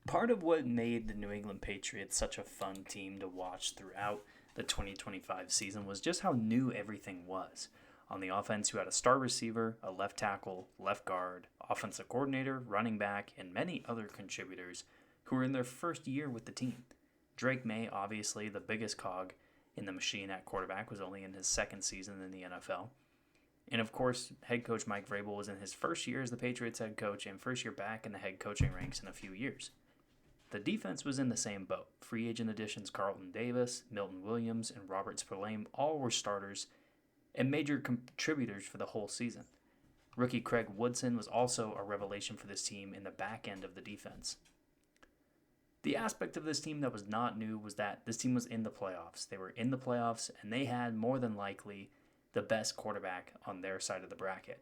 Part of what made the New England Patriots such a fun team to watch throughout the 2025 season was just how new everything was. On the offense, you had a star receiver, a left tackle, left guard, offensive coordinator, running back, and many other contributors who were in their first year with the team. Drake May, obviously the biggest cog in the machine at quarterback, was only in his second season in the NFL. And of course, head coach Mike Vrabel was in his first year as the Patriots head coach and first year back in the head coaching ranks in a few years. The defense was in the same boat. Free agent additions Carlton Davis, Milton Williams, and Robert Spillane all were starters and major contributors for the whole season. Rookie Craig Woodson was also a revelation for this team in the back end of the defense. The aspect of this team that was not new was that this team was in the playoffs. They were in the playoffs, and they had more than likely the best quarterback on their side of the bracket.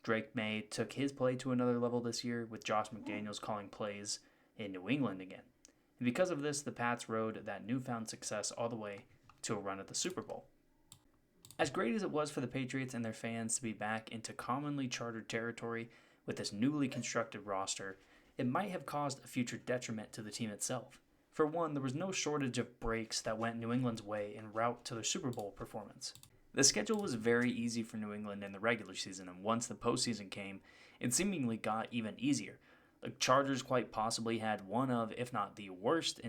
Drake May took his play to another level this year with Josh McDaniels calling plays in New England again. And because of this, the Pats rode that newfound success all the way to a run at the Super Bowl. As great as it was for the Patriots and their fans to be back into commonly chartered territory with this newly constructed roster, it might have caused a future detriment to the team itself. For one, there was no shortage of breaks that went New England's way en route to their Super Bowl performance. The schedule was very easy for New England in the regular season, and once the postseason came, it seemingly got even easier. The Chargers quite possibly had one of, if not the worst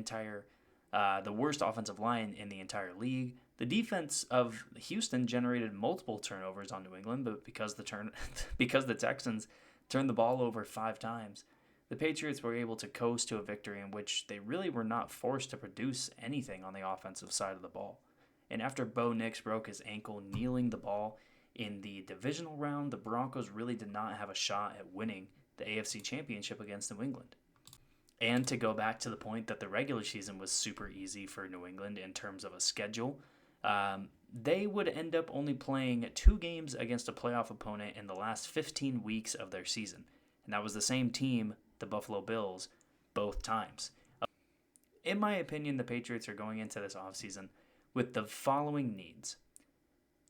offensive line in the entire league. The defense of Houston generated multiple turnovers on New England, but because the Texans turned the ball over 5 times, the Patriots were able to coast to a victory in which they really were not forced to produce anything on the offensive side of the ball. And after Bo Nix broke his ankle kneeling the ball in the divisional round, the Broncos really did not have a shot at winning the AFC Championship against New England. And to go back to the point that the regular season was super easy for New England in terms of a schedule, they would end up only playing 2 games against a playoff opponent in the last 15 weeks of their season. And that was the same team, the Buffalo Bills, both times. In my opinion, the Patriots are going into this offseason with the following needs.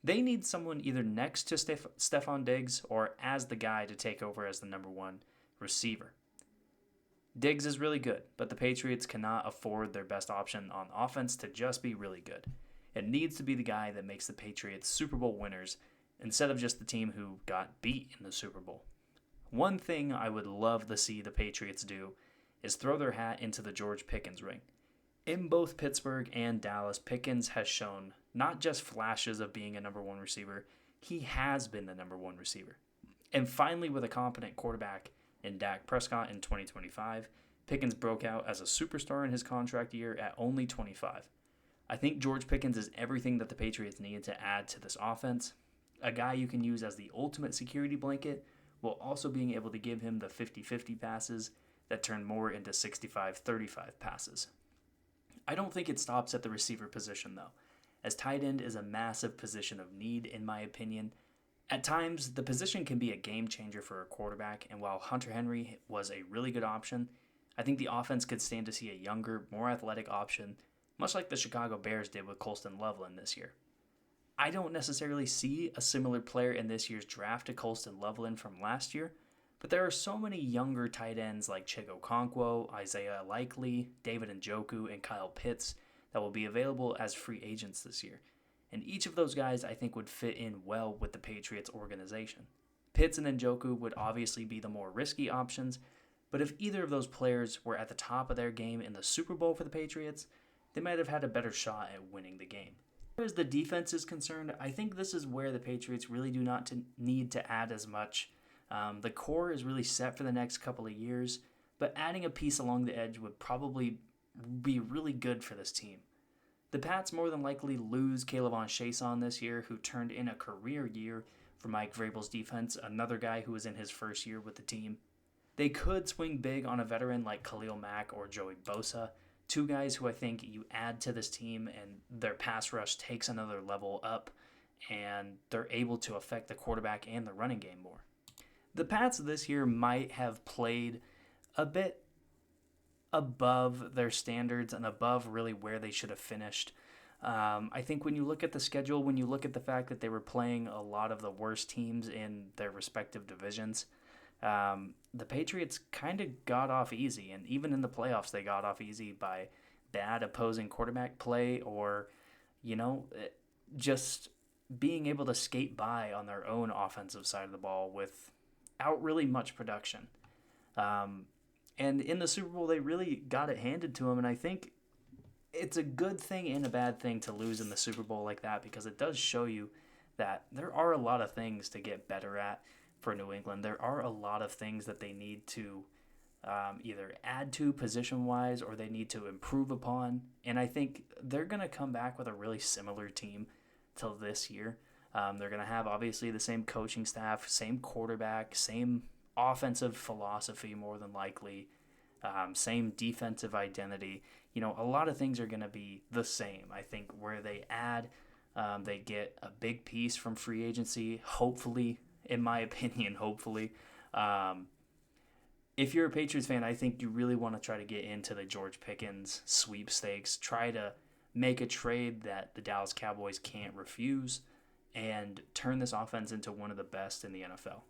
They need someone either next to Stephon Diggs or as the guy to take over as the number 1 receiver. Diggs is really good, but the Patriots cannot afford their best option on offense to just be really good. It needs to be the guy that makes the Patriots Super Bowl winners instead of just the team who got beat in the Super Bowl. One thing I would love to see the Patriots do is throw their hat into the George Pickens ring. In both Pittsburgh and Dallas, Pickens has shown not just flashes of being a number 1 receiver, he has been the number 1 receiver. And finally, with a competent quarterback in Dak Prescott in 2025, Pickens broke out as a superstar in his contract year at only 25. I think George Pickens is everything that the Patriots need to add to this offense. A guy you can use as the ultimate security blanket, while also being able to give him the 50-50 passes that turn more into 65-35 passes. I don't think it stops at the receiver position, though, as tight end is a massive position of need, in my opinion. At times, the position can be a game changer for a quarterback, and while Hunter Henry was a really good option, I think the offense could stand to see a younger, more athletic option, much like the Chicago Bears did with Colston Loveland this year. I don't necessarily see a similar player in this year's draft to Colston Loveland from last year, but there are so many younger tight ends like Chig Okonkwo, Isaiah Likely, David Njoku, and Kyle Pitts that will be available as free agents this year. And each of those guys I think would fit in well with the Patriots organization. Pitts and Njoku would obviously be the more risky options, but if either of those players were at the top of their game in the Super Bowl for the Patriots, they might have had a better shot at winning the game. As far as the defense is concerned, I think this is where the Patriots really do not need to add as much. The core is really set for the next couple of years, but adding a piece along the edge would probably be really good for this team. The Pats more than likely lose K'Lavon Chaisson this year, who turned in a career year for Mike Vrabel's defense, another guy who was in his first year with the team. They could swing big on a veteran like Khalil Mack or Joey Bosa, 2 guys who I think you add to this team and their pass rush takes another level up and they're able to affect the quarterback and the running game more. The Pats this year might have played a bit above their standards and above really where they should have finished. I think when you look at the schedule, when you look at the fact that they were playing a lot of the worst teams in their respective divisions, The Patriots kind of got off easy, and even in the playoffs, they got off easy by bad opposing quarterback play or, you know, just being able to skate by on their own offensive side of the ball without really much production. Um, and in the Super Bowl, they really got it handed to them, and I think it's a good thing and a bad thing to lose in the Super Bowl like that because it does show you that there are a lot of things to get better at for New England. There are a lot of things that they need to either add to position wise or they need to improve upon. And I think they're going to come back with a really similar team till this year. They're going to have obviously the same coaching staff, same quarterback, same offensive philosophy more than likely, same defensive identity. You know, a lot of things are going to be the same. I think where they add, they get a big piece from free agency, hopefully, in my opinion, hopefully. If you're a Patriots fan, I think you really want to try to get into the George Pickens sweepstakes. Try to make a trade that the Dallas Cowboys can't refuse and turn this offense into one of the best in the NFL.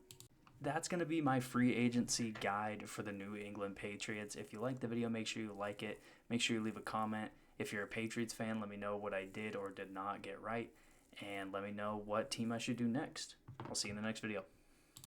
That's going to be my free agency guide for the New England Patriots. If you like the video, make sure you like it. Make sure you leave a comment. If you're a Patriots fan, let me know what I did or did not get right. And let me know what team I should do next. I'll see you in the next video.